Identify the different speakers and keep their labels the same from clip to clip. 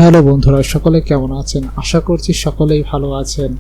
Speaker 1: Hello বন্ধুরা, সকলে কেমন আছেন? আশা করছি সকলেই ভালো আছেন।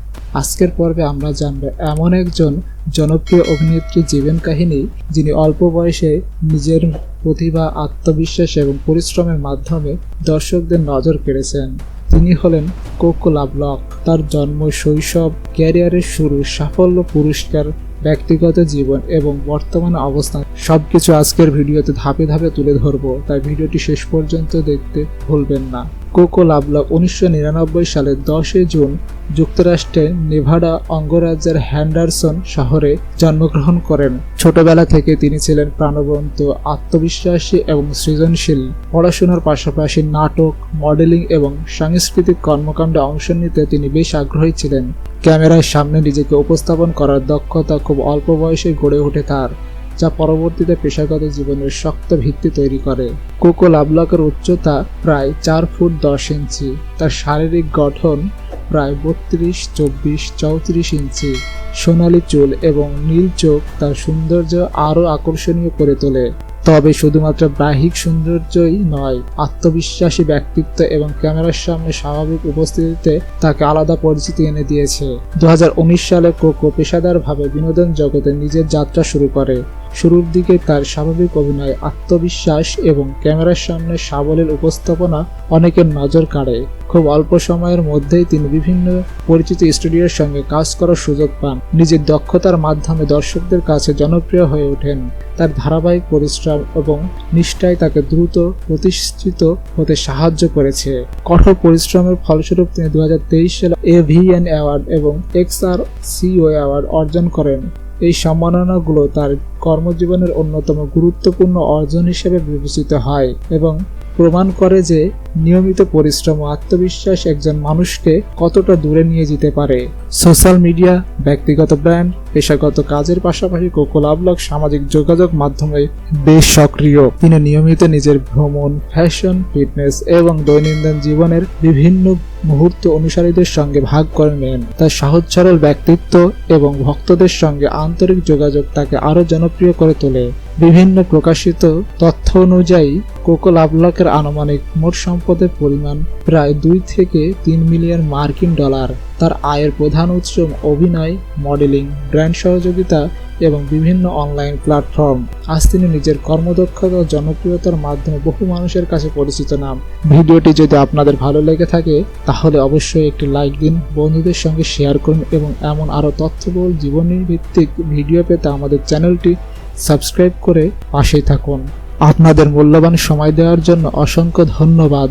Speaker 1: আজকের পর্বে আমরা জানব এমন একজন জনপ্রিয় অভিনেত্রী জীবন কাহিনী, যিনি অল্প বয়সে নিজের প্রতিভা, আত্মবিশ্বাস এবং পরিশ্রমের মাধ্যমে দর্শকদের নজর কেড়েছেন। তিনি হলেন কোকো লাভলক। তার জন্ম, শৈশব, ক্যারিয়ারের শুরু, সাফল্য, পুরস্কার, ব্যক্তিগত জীবন এবং বর্তমান অবস্থান সবকিছু আজকের ভিডিওতে ধাপে ধাপে তুলে ধরবো, তাই ভিডিওটি শেষ পর্যন্ত দেখতে ভুলবেন না। কোকো লাভলক 1999 সালের 10 জুন যুক্তরাষ্ট্রের নেভাডা অঙ্গরাজ্যের হ্যান্ডারসন শহরে জন্মগ্রহণ করেন। ছোটবেলা থেকে তিনি ছিলেন প্রাণবন্ত, আত্মবিশ্বাসী এবং সৃজনশীল। পড়াশোনার পাশাপাশি নাটক, মডেলিং এবং সাংস্কৃতিক কর্মকাণ্ডে অংশ নিতে তিনি বেশ আগ্রহী ছিলেন। ক্যামেরার সামনে নিজেকে উপস্থাপন করার দক্ষতা খুব অল্প বয়সে গড়ে ওঠে তার, যা পরবর্তীতে পেশাগত জীবনের শক্ত ভিত্তি তৈরি করে। কোকো লাভলকের উচ্চতা প্রায় 4 ফুট 10 ইঞ্চি। তার শারীরিক গঠন প্রায় 32, 24, 34 ইঞ্চি। সোনালী চুল এবং নীল চোখ তার সৌন্দর্য আরও আকর্ষণীয় করে তোলে। তবে শুধুমাত্র বাহ্যিক সৌন্দর্যই নয়, আত্মবিশ্বাসী ব্যক্তিত্ব এবং ক্যামেরার সামনে স্বাভাবিক উপস্থিতিতে তাকে আলাদা পরিচিতি এনে দিয়েছে। 2019 সালে কোকো পেশাদারভাবে বিনোদন জগতে নিজের যাত্রা শুরু করে। শুরুর দিকে তার স্বাভাবিক অভিনয়, আত্মবিশ্বাস এবং ক্যামেরার সামনে সাবলীল উপস্থাপনা অনেকের নজর কাড়ে। খুব অল্প সময়ের মধ্যেই তিনি বিভিন্ন পরিচিত স্টুডিওর সঙ্গে কাজ করার সুযোগ পান। নিজের দক্ষতার মাধ্যমে দর্শকদের কাছে জনপ্রিয় হয়ে ওঠেন। তার ধারাবাহিক পরিশ্রম এবং নিষ্ঠায় তাকে দ্রুত প্রতিষ্ঠিত হতে সাহায্য করেছে। কঠোর পরিশ্রমের ফলস্বরূপ তিনি 2023 সালে AVN অ্যাওয়ার্ড এবং XRCO অ্যাওয়ার্ড অর্জন করেন। এই সম্মাননাগুলো তার কর্মজীবনের অন্যতম গুরুত্বপূর্ণ অর্জন হিসেবে বিবেচিত হয় এবং প্রমাণ করে যে নিয়মিত পরিশ্রম ও আত্মবিশ্বাস একজন মানুষকে কতটা দূরে নিয়ে যেতে পারে। সোশ্যাল মিডিয়া, ব্যক্তিগত ব্র্যান্ড, পেশাগত কাজের পাশাপাশি কোকো লাভলক সামাজিক যোগাযোগ মাধ্যমে বেশ সক্রিয়। তিনি নিয়মিত নিজের ভ্রমণ, ফ্যাশন, ফিটনেস এবং দৈনন্দিন জীবনের বিভিন্ন মুহূর্ত অনুসারীদের সঙ্গে ভাগ করে নেন। তার সহজ সরল ব্যক্তিত্ব এবং ভক্তদের সঙ্গে আন্তরিক যোগাযোগ তাকে আরও জনপ্রিয় করে তোলে। বিভিন্ন প্রকাশিত তথ্য অনুযায়ী কোকো লাভলকের আনুমানিক মোট সম্পদের পরিমাণ প্রায় 2 থেকে 3 মিলিয়ন মার্কিন ডলার। তার আয়ের প্রধান উৎস অভিনয়, মডেলিং, ব্র্যান্ড সহযোগিতা এবং বিভিন্ন অনলাইন প্ল্যাটফর্ম। আজ তিনি নিজের কর্মদক্ষতা ও জনপ্রিয়তার মাধ্যমে বহু মানুষের কাছে পরিচিত নাম। ভিডিওটি যদি আপনাদের ভালো লেগে থাকে তাহলে অবশ্যই একটি লাইক দিন, বন্ধুদের সঙ্গে শেয়ার করুন এবং এমন আরও তথ্যবহুল জীবনী ভিত্তিক ভিডিও পেতে আমাদের চ্যানেলটি সাবস্ক্রাইব করে পাশেই থাকুন। আপনাদের মূল্যবান সময় দেওয়ার জন্য অসংখ্য ধন্যবাদ।